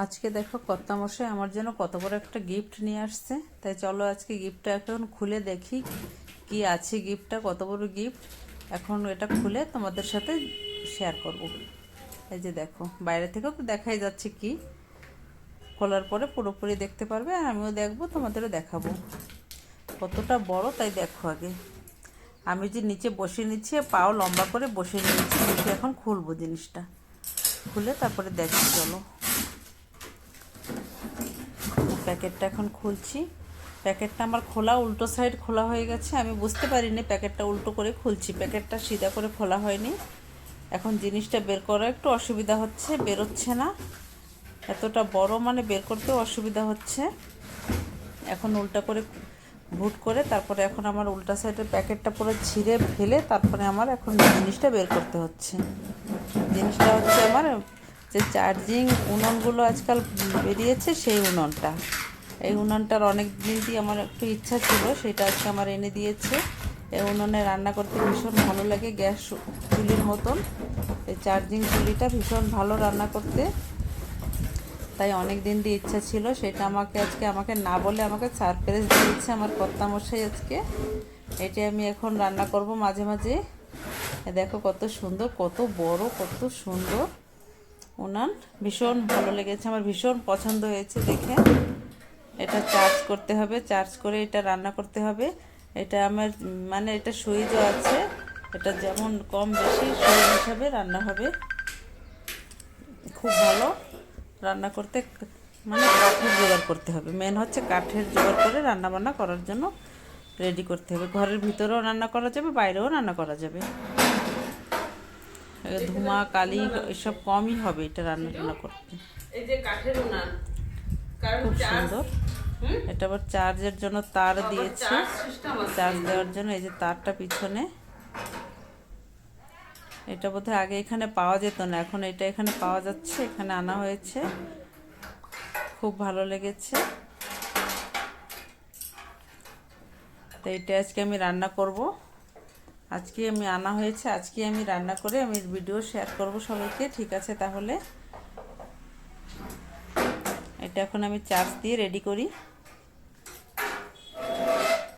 আজকে দেখো কর্তামশাই আমার জন্য কত বড় একটা গিফট নিয়ে আসছে। তাই চলো আজকে গিফটটা এখন খুলে দেখি কি আছে গিফটটা, কত বড় গিফট। এখন এটা খুলে তোমাদের সাথে শেয়ার করব। এই যে দেখো, বাইরে থেকেও তো দেখাই যাচ্ছে, কি খোলার পরে পুরোপুরি দেখতে পারবে, আর আমিও দেখবো, তোমাদেরও দেখাবো কতটা বড়। তাই দেখো, আগে আমি যে নিচে বসে নিচ্ছি, পাও লম্বা করে বসে নিয়েছি, বসে এখন খুলবো জিনিসটা। খুলে তারপরে দেখি, চলো প্যাকেটটা এখন খুলছি। প্যাকেটটা আমার খোলা, উল্টো সাইড খোলা হয়ে গেছে, আমি বুঝতে পারিনি প্যাকেটটা উল্টো করে খুলছি, প্যাকেটটা সিধা করে খোলা হয়নি। এখন জিনিসটা বের করা একটু অসুবিধা হচ্ছে, বেরোচ্ছে না, এতটা বড় মানে বের করতেও অসুবিধা হচ্ছে। এখন উল্টা করে ভুট করে তারপরে এখন আমার উল্টা সাইডের প্যাকেটটা পুরো ছিঁড়ে ফেলে তারপরে আমার এখন জিনিসটা বের করতে হচ্ছে। জিনিসটা হচ্ছে আমার যে চার্জিং উনুনগুলো আজকাল বেরিয়েছে, সেই উনুনটা। এই উনুনটার অনেক দিন দিয়ে আমার একটু ইচ্ছা ছিল, সেটা আজকে আমার এনে দিয়েছে। এই উনুনে রান্না করতে ভীষণ ভালো লাগে, গ্যাস চুলির মতন। এই চার্জিং চুলিটা ভীষণ ভালো রান্না করতে, তাই অনেক দিন দিয়ে ইচ্ছা ছিল। সেটা আমাকে না বলে আমাকে সারপ্রাইজ দিয়েছে আমার কর্তামশাই আজকে। এটি আমি এখন রান্না করব মাঝে মাঝে। দেখো কত সুন্দর, কত বড়, কত সুন্দর উনান। ভীষণ ভালো লেগেছে আমার, ভীষণ পছন্দ হয়েছে দেখে। এটা চার্জ করতে হবে, চার্জ করে এটা রান্না করতে হবে। এটা আমার মানে এটা সুইচও আছে, এটা যেমন কম বেশি সুইচ হিসাবে রান্না হবে। খুব ভালো রান্না করতে, মানে কাঠের জোগাড় করতে হবে, মেন হচ্ছে কাঠের জোগাড় করে রান্না বান্না করার জন্য রেডি করতে হবে। ঘরের ভিতরেও রান্না করা যাবে, বাইরেও রান্না করা যাবে। ধোঁয়া কালি এসব কমই হবে এটা রান্না করতে। এই যে কাঠের উনান, খুব সুন্দর। এটা আবার চার্জের জন্য তার দিয়েছে, চার্জ দেওয়ার জন্য। এই যে তারটা পিছনে, এটা বোধহয় আগে এখানে পাওয়া যেত না, এখন এটা এখানে পাওয়া যাচ্ছে, এখানে আনা হয়েছে। খুব ভালো লেগেছে। তো এটা আজকে আমি রান্না করব, আজকে আমি আনা হয়েছে, আজকে আমি রান্না করে আমি ভিডিও শেয়ার করব সবাইকে। ঠিক আছে, তাহলে এটা এখন আমি চার্জ দিয়ে রেডি করি।